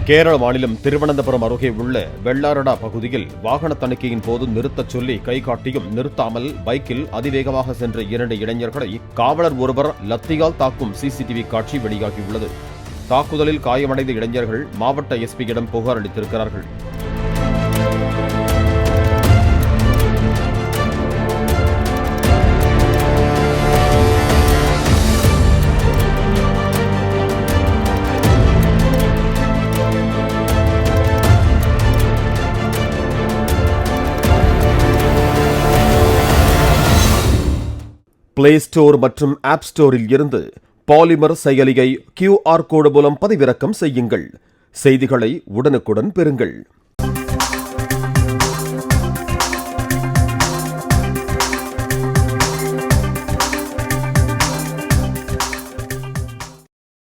கேரள மாநிலம் திருவனந்தபுரம் அருகே உள்ள வெள்ளாரடா பகுதியில் வாகன தணிக்கையின் போது நிறுத்தச் சொல்லி கைகாட்டியும் நிறுத்தாமல் பைக்கில் அதிவேகமாக சென்ற 2 இளைஞர்களை காவலர் ஒருவர் லத்தியால் தாக்கும் சிசிடிவி காட்சி வெளியாகியுள்ளது. தாக்குதலில் காயமடைந்த இளைஞர்கள் மாவட்ட எஸ்பியிடம் புகார் அளித்திருக்கிறார்கள். பிளே ஸ்டோர் மற்றும் ஆப் ஸ்டோரில் இருந்து பாலிமர் செயலியை QR கோடு மூலம் பதிவிறக்கம் செய்யுங்கள். செய்திகளை உடனுக்குடன் பெறுங்கள்.